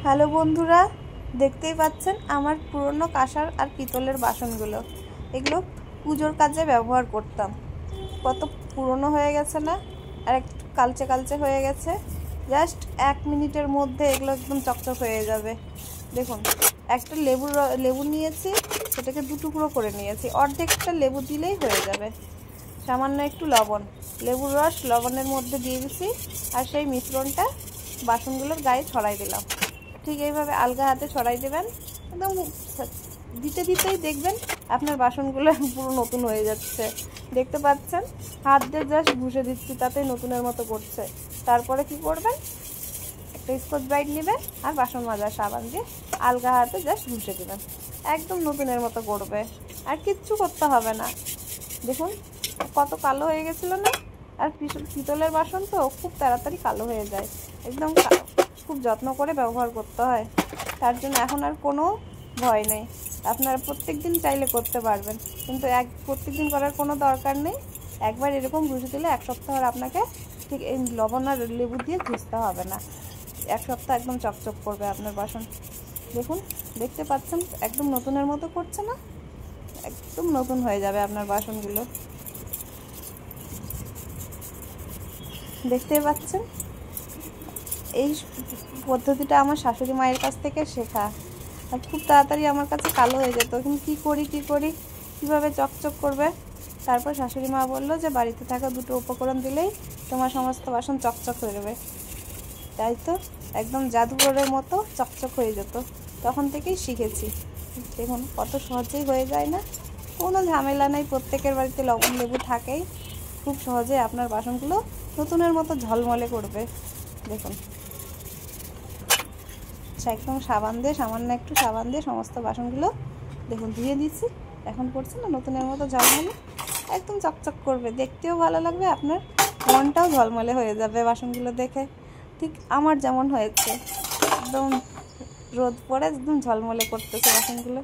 Hello বন্ধুরা, দেখতেই পাচ্ছেন আমার পুরনো কাঁসার আর পিতলের বাসনগুলো। এগুলো পুজোর কাজে ব্যবহার করতাম। কত পুরনো হয়ে গেছে না, আর একটু কালচে কালচে হয়ে গেছে। জাস্ট 1 মিনিটের মধ্যে এগুলো একদম চকচক হয়ে যাবে। দেখুন, একটা লেবু নিয়েছি, সেটাকে 2 টুকরো করে নিয়েছি। অর্ধেকটা লেবু দিলেই হয়ে যাবে। সামান্য একটু লবণ, লেবুর রস লবণের মধ্যে দিয়ে দিছি, আর সেই মিশ্রণটা বাসনগুলোর গায়ে ছড়াই দিলাম। ঠিক এইভাবে আলগা হাতে ছড়াই দেবেন। একদম দিতে দিতেই দেখবেন আপনার বাসনগুলো পুরো নতুন হয়ে যাচ্ছে। দেখতে পাচ্ছেন, হাত দিয়ে জাস্ট ঘুষে দিচ্ছি, তাতেই নতুনের মতো করছে। তারপরে কি করবেন, একটা স্কচ ব্রাইট নেবেন আর বাসন মাজার সাবান দিয়ে আলগা হাতে জাস্ট ঘুষে দেবেন, একদম নতুনের মতো করবে। আর কিচ্ছু করতে হবে না। দেখুন কত কালো হয়ে গেছিলো না। আর পিতলের বাসন তো খুব তাড়াতাড়ি কালো হয়ে যায়, একদম খুব যত্ন করে ব্যবহার করতে হয়। তার জন্য এখন আর কোনো ভয় নেই। আপনারা প্রত্যেক দিন চাইলে করতে পারবেন, কিন্তু প্রত্যেক দিন করার কোনো দরকার নেই। একবার এরকম ঘুষে দিলে 1 সপ্তাহ আর আপনাকে ঠিক এই লবণ আর লেবু দিয়ে ঘুষতে হবে না। 1 সপ্তাহ একদম চকচক করবে আপনার বাসন। দেখুন, দেখতে পাচ্ছেন একদম নতুনের মতো করছে না, একদম নতুন হয়ে যাবে আপনার বাসনগুলো। দেখতেই পাচ্ছেন, এই পদ্ধতিটা আমার শাশুড়ি মায়ের কাছ থেকে শেখা। আর খুব তাড়াতাড়ি আমার কাছে কালো হয়ে যেত, কিন্তু কী করি কীভাবে চকচক করবে। তারপর শাশুড়ি মা বললো যে বাড়িতে থাকা 2টো উপকরণ দিলেই তোমার সমস্ত বাসন চকচক হয়ে যাবে। তাই তো একদম জাদুঘরের মতো চকচক হয়ে যেত। তখন থেকেই শিখেছি। দেখুন কত সহজেই হয়ে যায় না, কোনো ঝামেলা নেই। প্রত্যেকের বাড়িতে লবণ লেবু থাকেই, খুব সহজে আপনার বাসনগুলো নতুনের মতো ঝলমলে করবে। দেখুন, একদম সামান্য একটু সাবান দিয়ে সমস্ত বাসনগুলো দেখুন ধুয়ে দিচ্ছি। এখন করছে না নতুনের মতো ঝলমলে, একদম চকচক করবে। দেখতেও ভালো লাগবে, আপনার মনটাও ঝলমলে হয়ে যাবে বাসনগুলো দেখে। ঠিক আমার যেমন হয়েছে, একদম রোদ পড়ে একদম ঝলমলে করতেছে বাসনগুলো।